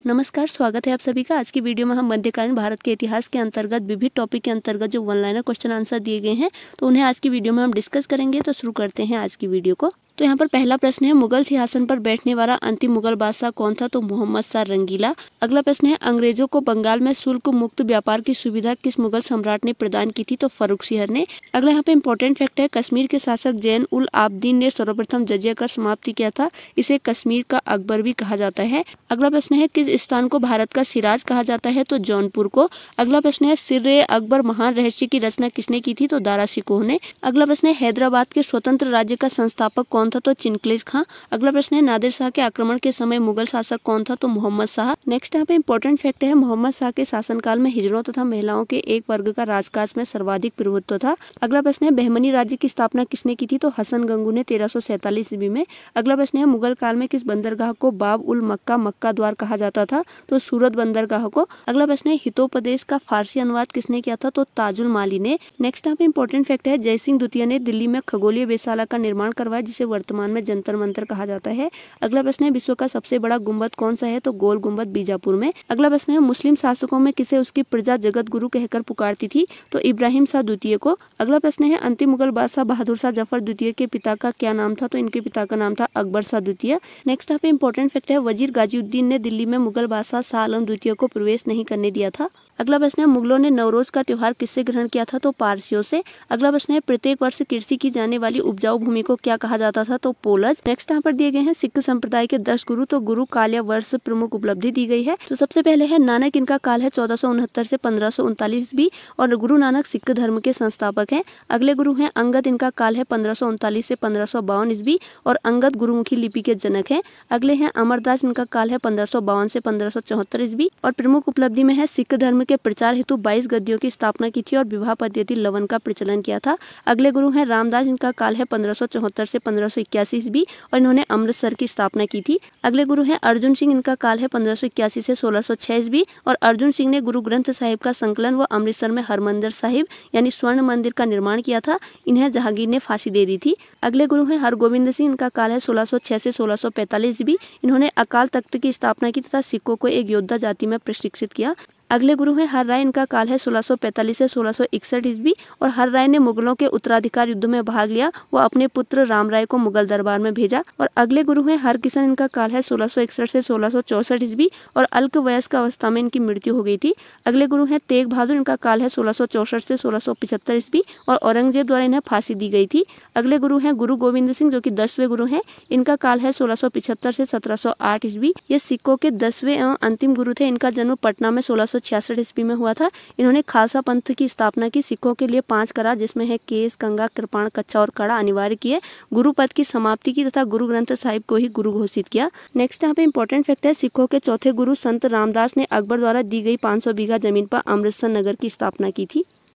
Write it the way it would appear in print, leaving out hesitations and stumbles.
नमस्कार, स्वागत है आप सभी का। आज की वीडियो में हम मध्यकालीन भारत के इतिहास के अंतर्गत विभिन्न टॉपिक के अंतर्गत जो वन लाइनर क्वेश्चन आंसर दिए गए हैं तो उन्हें आज की वीडियो में हम डिस्कस करेंगे। तो शुरू करते हैं आज की वीडियो को। तो यहाँ पर पहला प्रश्न है, मुगल सिंहासन पर बैठने वाला अंतिम मुगल बादशाह कौन था? तो मोहम्मद शाह रंगीला। अगला प्रश्न है, अंग्रेजों को बंगाल में शुल्क मुक्त व्यापार की सुविधा किस मुगल सम्राट ने प्रदान की थी? तो फर्रुखसिहर ने। अगला यहाँ पे इंपॉर्टेंट फैक्ट है, कश्मीर के शासक जैन उल आबदीन ने सर्वप्रथम जजिया कर समाप्ति किया था। इसे कश्मीर का अकबर भी कहा जाता है। अगला प्रश्न है, किस स्थान को भारत का सिराज कहा जाता है? तो जौनपुर को। अगला प्रश्न है, सिर्रे अकबर महान रहस्य की रचना किसने की थी? तो दारा शिकोह ने। अगला प्रश्न है, हैदराबाद के स्वतंत्र राज्य का संस्थापक कौन था? तो चिनक्लेज खां। अगला प्रश्न है, नादिर शाह के आक्रमण के समय मुगल शासक कौन था? तो मोहम्मद शाह। नेक्स्ट यहाँ पे इंपॉर्टेंट फैक्ट है, मोहम्मद शाह के शासनकाल में हिजड़ों तथा महिलाओं के एक वर्ग का राजकाज में सर्वाधिक प्रभुत्व था। अगला प्रश्न है, बहमनी राज्य की स्थापना किसने की थी? तो हसन गंगू ने 1347 ईस्वी में। अगला प्रश्न है, मुगल काल में किस बंदरगाह को बाब उल मक्का द्वार कहा जाता था? तो सूरत बंदरगाह को। अगला प्रश्न है, हितोपदेश का फारसी अनुवाद किसने किया था? तो ताजुल माली ने। नेक्स्ट यहाँ पे इंपॉर्टेंट फैक्ट है, जयसिंह द्वितीय ने दिल्ली में खगोलीय वेधशाला का निर्माण करवाया जिसे वर्तमान में जंतर मंतर कहा जाता है। अगला प्रश्न है, विश्व का सबसे बड़ा गुंबद कौन सा है? तो गोल गुंबद बीजापुर में। अगला प्रश्न है, मुस्लिम शासकों में किसे उसकी प्रजा जगत गुरु कहकर पुकारती थी? तो इब्राहिम शाह द्वितीय को। अगला प्रश्न है, अंतिम मुगल बादशाह बहादुर शाह जफर द्वितीय के पिता का क्या नाम था? तो इनके पिता का नाम था अकबर शाह द्वितीय। नेक्स्ट यहाँ पे इंपॉर्टेंट फैक्ट है, वजीर गाजीउद्दीन ने दिल्ली में मुगल बादशाह शाह आलम द्वितीय को प्रवेश नहीं करने दिया था। अगला प्रश्न है, मुगलों ने नवरोज का त्योहार किससे ग्रहण किया था? तो पारसियों से। अगला प्रश्न है, प्रत्येक वर्ष कृषि की जाने वाली उपजाऊ भूमि को क्या कहा जाता था? तो पोलज। नेक्स्ट यहाँ पर दिए गए हैं सिख संप्रदाय के 10 गुरु। तो गुरु काल्या वर्ष प्रमुख उपलब्धि दी गई है। तो सबसे पहले है नानक, इनका काल है 1469 से 1539 ईस्वी और गुरु नानक सिख धर्म के संस्थापक हैं। अगले गुरु हैं अंगद, इनका काल है 1539 से 1552 ईस्वी और अंगद गुरुमुखी लिपि के जनक हैं। अगले हैं अमरदास, इनका काल है 1552 से 1574 ईस्वी और प्रमुख उपलब्धि में है सिख धर्म के प्रचार हेतु 22 गद्दियों की स्थापना की थी और विवाह पद्धति लवन का प्रचलन किया था। अगले गुरु हैं रामदास, इनका काल है 1574 से 1581 ईस्वी और इन्होंने अमृतसर की स्थापना की थी। अगले गुरु हैं अर्जुन सिंह, इनका काल है 1581 से 1606 ईस्वी और अर्जुन सिंह ने गुरु ग्रंथ साहिब का संकलन व अमृतसर में हरमंदिर साहिब यानी स्वर्ण मंदिर का निर्माण किया था। इन्हें जहांगीर ने फांसी दे दी थी। अगले गुरु हैं हरगोविंद सिंह, इनका काल है 1606 से 1645 ईस्वी। इन्होंने अकाल तख्त की स्थापना की तथा सिखों को एक योद्धा जाति में प्रशिक्षित किया। अगले गुरु हैं हर राय, इनका काल है 1645 से 1661 ईस्वी और हर राय ने मुगलों के उत्तराधिकार युद्ध में भाग लिया व अपने पुत्र राम राय को मुगल दरबार में भेजा। और अगले गुरु हैं हरकिशन, इनका काल है 1661 से 1664 ईस्वी और अल्प वयस्क अवस्था में इनकी मृत्यु हो गई थी। अगले गुरु हैं तेग बहादुर, इनका काल है 1664 से 1675 ईस्वी और औरंगजेब द्वारा इन्हें फांसी दी गई थी। अगले गुरु हैं गुरु गोविंद सिंह, जो कि 10वें गुरु हैं। इनका काल है 1675 से 1708 ईस्वी। ये सिखों के 10वें एवं अंतिम गुरु थे। इनका जन्म पटना में 1666 ईस्वी में हुआ था। इन्होंने खालसा पंथ की स्थापना की। सिखों के लिए 5 करार, जिसमें है केस, कंगा, कृपाण, कच्चा और कड़ा अनिवार्य किए। गुरु पद की समाप्ति की तथा गुरु ग्रंथ साहिब को ही गुरु घोषित किया। नेक्स्ट यहाँ पे इंपॉर्टेंट फैक्ट है, सिखों के चौथे गुरु संत रामदास ने अकबर द्वारा दी गई 500 बीघा जमीन पर अमृतसर नगर की स्थापना की थी।